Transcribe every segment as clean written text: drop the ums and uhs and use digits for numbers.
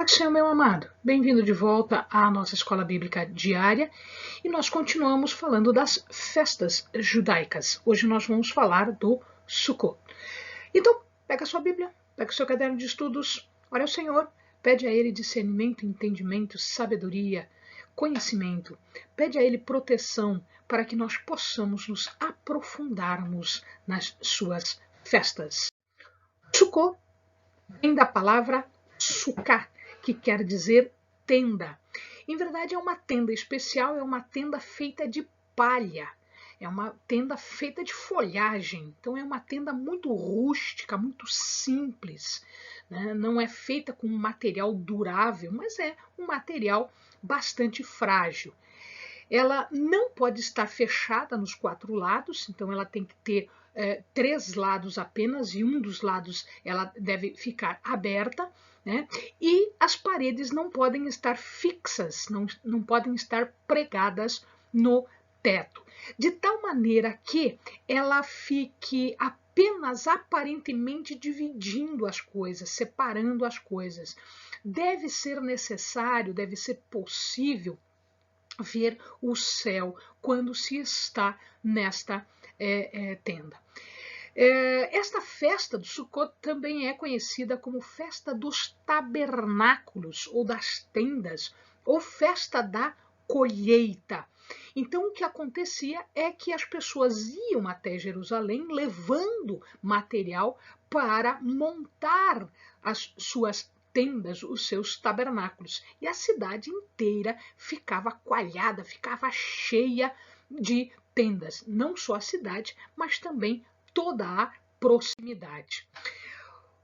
Senhor, meu amado, bem-vindo de volta à nossa escola bíblica diária e nós continuamos falando das festas judaicas. Hoje nós vamos falar do Sukkot. Então, pega a sua Bíblia, pega o seu caderno de estudos, ore ao Senhor, pede a Ele discernimento, entendimento, sabedoria, conhecimento, pede a Ele proteção para que nós possamos nos aprofundarmos nas suas festas. Sukkot vem da palavra sukkah, que quer dizer tenda. Em verdade, é uma tenda especial, é uma tenda feita de palha, é uma tenda feita de folhagem. Então, é uma tenda muito rústica, muito simples, né? Não é feita com um material durável, mas é um material bastante frágil. Ela não pode estar fechada nos quatro lados, então ela tem que ter três lados apenas e um dos lados ela deve ficar aberta, né? E as paredes não podem estar fixas, não podem estar pregadas no teto, de tal maneira que ela fique apenas aparentemente dividindo as coisas, separando as coisas. Deve ser necessário, deve ser possível ver o céu quando se está nesta tenda. Esta festa do Sukkot também é conhecida como festa dos tabernáculos ou das tendas, ou festa da colheita. Então, o que acontecia é que as pessoas iam até Jerusalém levando material para montar as suas tendas, os seus tabernáculos. E a cidade inteira ficava coalhada, ficava cheia de tendas. Não só a cidade, mas também toda a proximidade.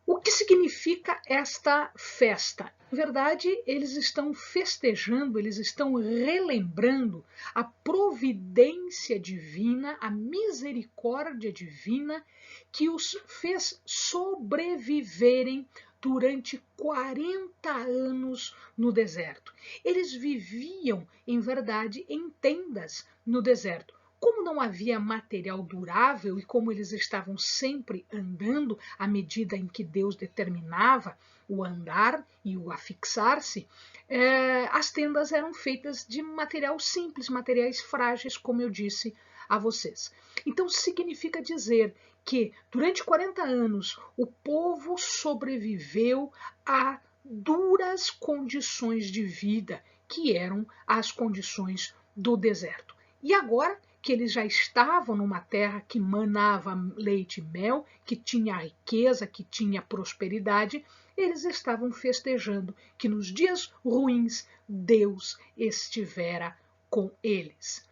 O que significa esta festa? Na verdade, eles estão festejando, eles estão relembrando a providência divina, a misericórdia divina que os fez sobreviverem durante 40 anos no deserto. Eles viviam, em verdade, em tendas no deserto. Como não havia material durável e como eles estavam sempre andando à medida em que Deus determinava o andar e o afixar-se, as tendas eram feitas de material simples, materiais frágeis, como eu disse a vocês. Então significa dizer que durante 40 anos o povo sobreviveu a duras condições de vida, que eram as condições do deserto. E agora que eles já estavam numa terra que manava leite e mel, que tinha riqueza, que tinha prosperidade, eles estavam festejando que nos dias ruins Deus estivera com eles.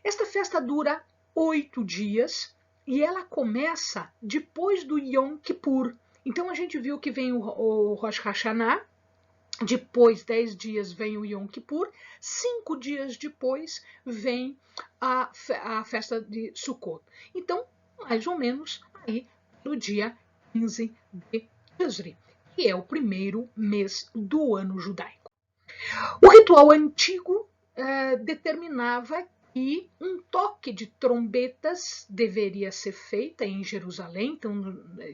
Esta festa dura 8 dias e ela começa depois do Yom Kippur. Então a gente viu que vem o Rosh Hashanah, depois, 10 dias, vem o Yom Kippur. 5 dias depois, vem a festa de Sukkot. Então, mais ou menos, aí no dia 15 de Tisri, que é o primeiro mês do ano judaico. O ritual antigo determinava que um toque de trombetas deveria ser feita em Jerusalém. Então,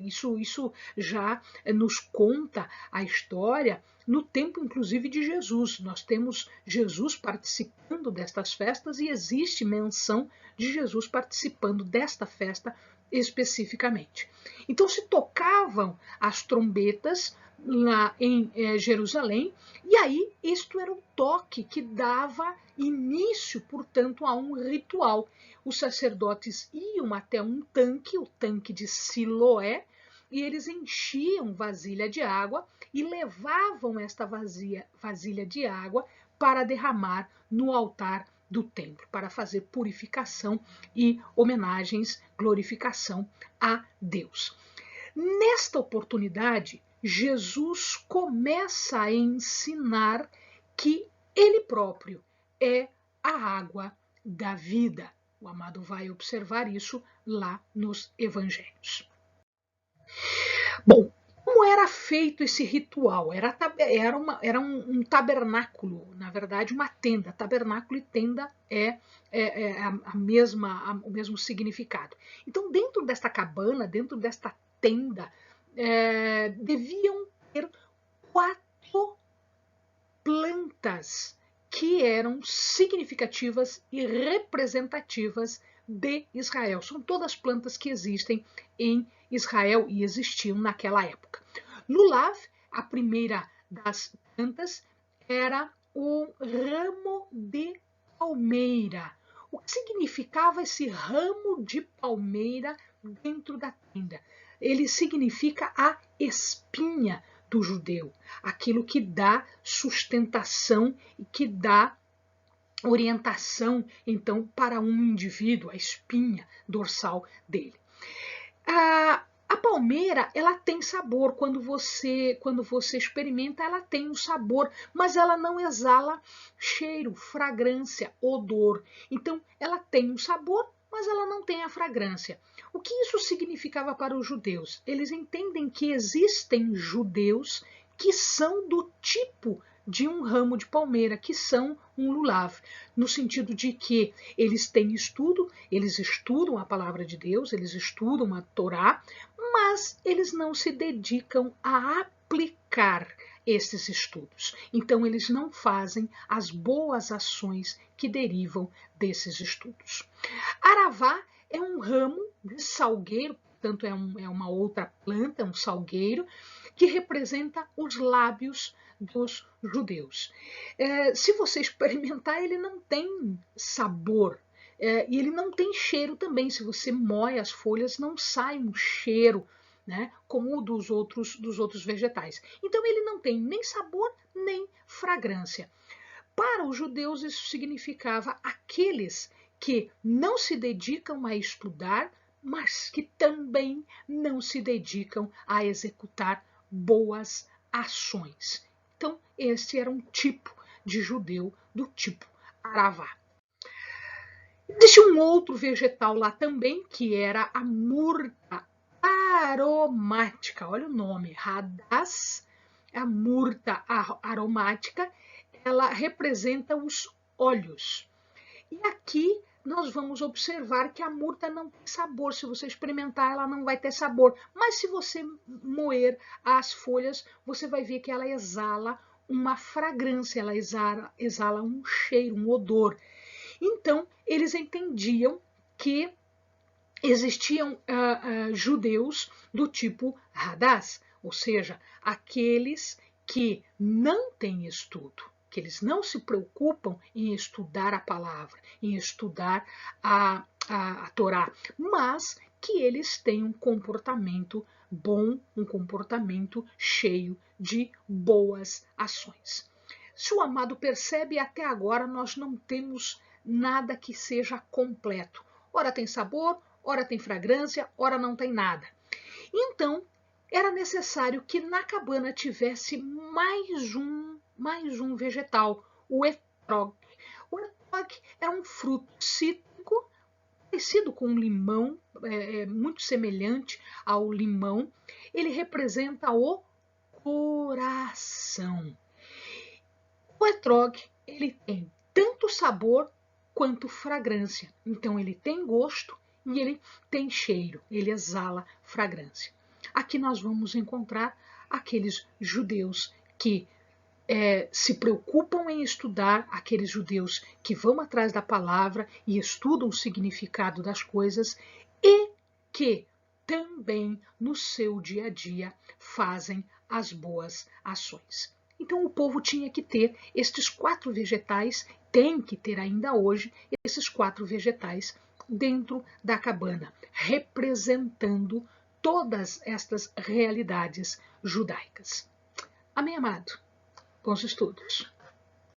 isso já nos conta a história no tempo, inclusive, de Jesus. Nós temos Jesus participando destas festas e existe menção de Jesus participando desta festa especificamente. Então, se tocavam as trombetas lá em Jerusalém, e aí isto era um toque que dava início, portanto, a um ritual. Os sacerdotes iam até um tanque, o tanque de Siloé, e eles enchiam vasilha de água e levavam esta vasilha de água para derramar no altar do templo, para fazer purificação e homenagens, glorificação a Deus. Nesta oportunidade, Jesus começa a ensinar que ele próprio é a água da vida. O amado vai observar isso lá nos evangelhos. Bom, como era feito esse ritual? Era um tabernáculo, na verdade, uma tenda. Tabernáculo e tenda é o mesmo significado. Então, dentro desta cabana, dentro desta tenda, deviam ter 4 plantas que eram significativas e representativas de Israel. São todas plantas que existem em Israel e existiam naquela época. Lulav, a primeira das plantas, era o ramo de palmeira. O que significava esse ramo de palmeira dentro da tenda? Ele significa a espinha do judeu, aquilo que dá sustentação e que dá orientação, então, para um indivíduo, a espinha dorsal dele. A palmeira, ela tem sabor, quando você experimenta, ela tem um sabor, mas ela não exala cheiro, fragrância, odor. Então, ela tem um sabor, mas ela não tem a fragrância. O que isso significava para os judeus? Eles entendem que existem judeus que são do tipo de um ramo de palmeira, que são um lulav, no sentido de que eles têm estudo, eles estudam a palavra de Deus, eles estudam a Torá, mas eles não se dedicam a aplicar esses estudos. Então, eles não fazem as boas ações que derivam desses estudos. Aravá é um ramo de salgueiro, portanto, é uma outra planta, um salgueiro, que representa os lábios dos judeus. Se você experimentar, ele não tem sabor. E ele não tem cheiro também. Se você moe as folhas, não sai um cheiro, né, como o dos outros vegetais. Então ele não tem nem sabor, nem fragrância. Para os judeus, isso significava aqueles que não se dedicam a estudar, mas que também não se dedicam a executar boas ações. Então, esse era um tipo de judeu do tipo Aravá. Existe um outro vegetal lá também, que era a murta aromática. Olha o nome, Hadass, a murta aromática, ela representa os olhos. E aqui nós vamos observar que a murta não tem sabor. Se você experimentar, ela não vai ter sabor. Mas se você moer as folhas, você vai ver que ela exala uma fragrância, ela exala um cheiro, um odor. Então, eles entendiam que existiam judeus do tipo Hadass, ou seja, aqueles que não têm estudo, que eles não se preocupam em estudar a palavra, em estudar a Torá, mas que eles têm um comportamento bom, um comportamento cheio de boas ações. Se o amado percebe, até agora nós não temos nada que seja completo. Ora tem sabor, ora tem fragrância, ora não tem nada. Então, era necessário que na cabana tivesse mais um vegetal, o etrog. O etrog era um fruto cítrico, parecido com um limão, muito semelhante ao limão. Ele representa o coração. O etrog, ele tem tanto sabor quanto fragrância. Então, ele tem gosto e ele tem cheiro, ele exala fragrância. Aqui nós vamos encontrar aqueles judeus que se preocupam em estudar, aqueles judeus que vão atrás da palavra e estudam o significado das coisas e que também no seu dia a dia fazem as boas ações. Então o povo tinha que ter estes 4 vegetais, tem que ter ainda hoje esses 4 vegetais dentro da cabana, representando todas estas realidades judaicas. Amém, amado? Bons estudos.